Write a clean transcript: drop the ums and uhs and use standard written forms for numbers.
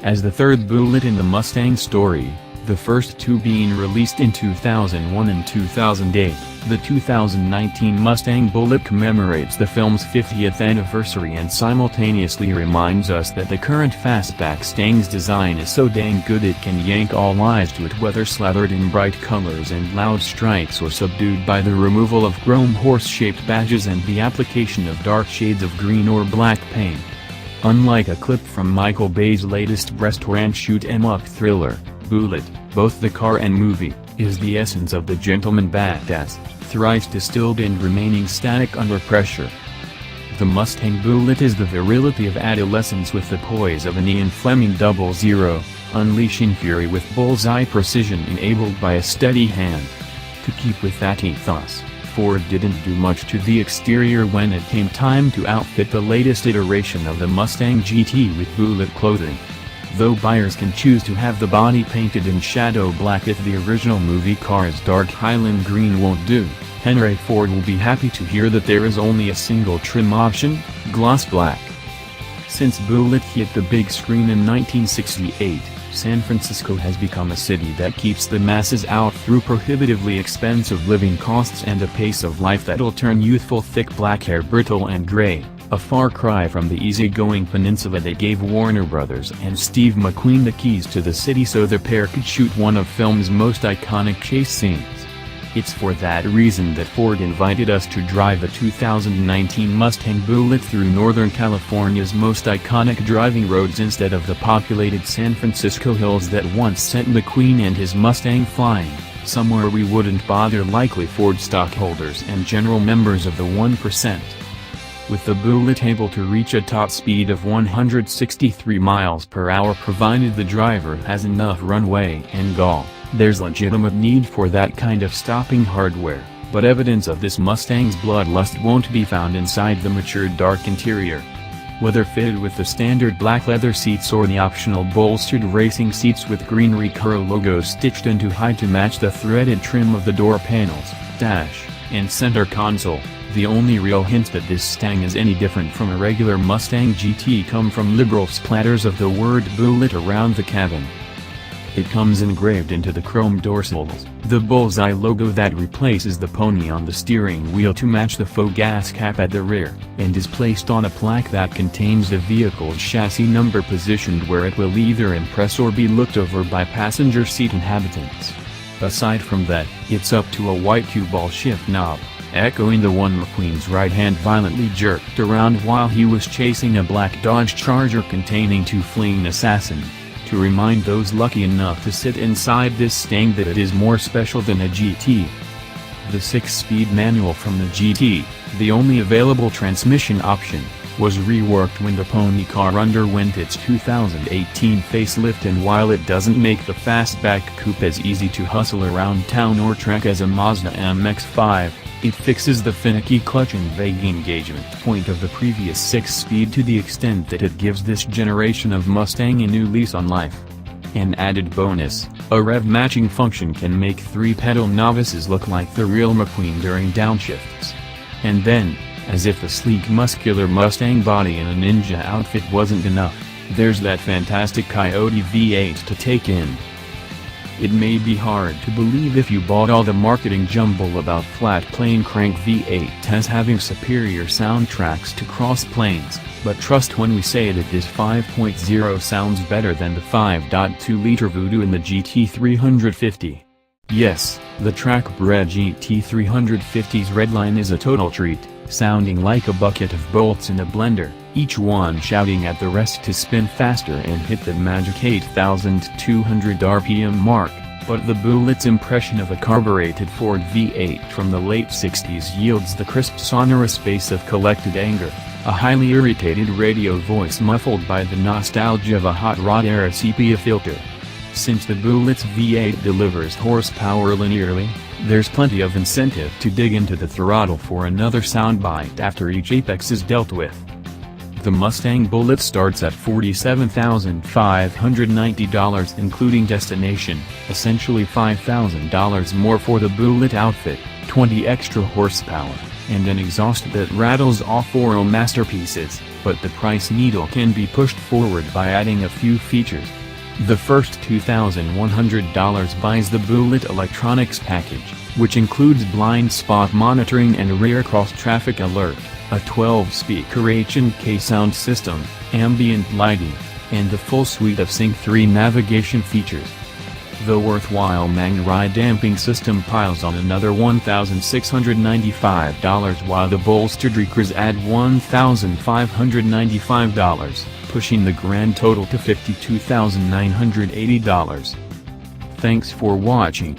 as the third Bullitt in the Mustang story, the first two being released in 2001 and 2008. The 2019 Mustang Bullitt commemorates the film's 50th anniversary and simultaneously reminds us that the current fastback Stang's design is so dang good it can yank all eyes to it, whether slathered in bright colors and loud stripes or subdued by the removal of chrome horse-shaped badges and the application of dark shades of green or black paint. Unlike a clip from Michael Bay's latest restaurant shoot-'em-up thriller, Bullitt, both the car and movie, is the essence of the gentleman badass, thrice distilled and remaining static under pressure. The Mustang Bullitt is the virility of adolescence with the poise of an Ian Fleming 00, unleashing fury with bullseye precision enabled by a steady hand. To keep with that ethos, Ford didn't do much to the exterior when it came time to outfit the latest iteration of the Mustang GT with Bullitt clothing. Though buyers can choose to have the body painted in shadow black if the original movie car's Dark Highland Green won't do, Henry Ford will be happy to hear that there is only a single trim option, gloss black. Since Bullitt hit the big screen in 1968, San Francisco has become a city that keeps the masses out through prohibitively expensive living costs and a pace of life that'll turn youthful thick black hair brittle and gray. A far cry from the easygoing peninsula that gave Warner Brothers and Steve McQueen the keys to the city so the pair could shoot one of film's most iconic chase scenes. It's for that reason that Ford invited us to drive the 2019 Mustang Bullitt through Northern California's most iconic driving roads instead of the populated San Francisco hills that once sent McQueen and his Mustang flying, somewhere we wouldn't bother, likely Ford stockholders and general members of the 1%. With the Bullitt able to reach a top speed of 163 miles per hour provided the driver has enough runway and gall, there's legitimate need for that kind of stopping hardware, but evidence of this Mustang's bloodlust won't be found inside the matured dark interior. Whether fitted with the standard black leather seats or the optional bolstered racing seats with green Recaro logos stitched into high to match the threaded trim of the door panels, dash, and center console, the only real hint that this Stang is any different from a regular Mustang GT come from liberal splatters of the word Bullitt around the cabin. It comes engraved into the chrome dorsals, the bullseye logo that replaces the pony on the steering wheel to match the faux gas cap at the rear, and is placed on a plaque that contains the vehicle's chassis number positioned where it will either impress or be looked over by passenger seat inhabitants. Aside from that, it's up to a white cue ball shift knob, echoing the one McQueen's right hand violently jerked around while he was chasing a black Dodge Charger containing two fleeing assassins, to remind those lucky enough to sit inside this Stang that it is more special than a GT. The 6-speed manual from the GT, the only available transmission option, was reworked when the pony car underwent its 2018 facelift, and while it doesn't make the fastback coupe as easy to hustle around town or track as a Mazda MX-5, it fixes the finicky clutch and vague engagement point of the previous 6-speed to the extent that it gives this generation of Mustang a new lease on life. An added bonus, a rev-matching function can make 3-pedal novices look like the real McQueen during downshifts. And then, as if the sleek muscular Mustang body in a ninja outfit wasn't enough, there's that fantastic Coyote V8 to take in. It may be hard to believe if you bought all the marketing jumble about flat plane crank V8 as having superior soundtracks to cross planes, but trust when we say that this 5.0 sounds better than the 5.2-liter Voodoo in the GT350. Yes, the track-bred GT350's redline is a total treat, sounding like a bucket of bolts in a blender, each one shouting at the rest to spin faster and hit the magic 8,200 RPM mark, but the Bullitt's impression of a carbureted Ford V8 from the late 60s yields the crisp sonorous bass of collected anger, a highly irritated radio voice muffled by the nostalgia of a hot rod-era sepia filter. Since the Bullitt's V8 delivers horsepower linearly, there's plenty of incentive to dig into the throttle for another soundbite after each apex is dealt with. The Mustang Bullitt starts at $47,590 including destination, essentially $5,000 more for the Bullitt outfit, 20 extra horsepower, and an exhaust that rattles off oral masterpieces, but the price needle can be pushed forward by adding a few features. The first $2,100 buys the Bullitt electronics package, which includes blind spot monitoring and rear cross-traffic alert, a 12-speaker H&K sound system, ambient lighting, and the full suite of Sync 3 navigation features. The worthwhile Mag-Ride damping system piles on another $1,695 while the bolstered Reekers add $1,595, pushing the grand total to $52,980. Thanks for watching.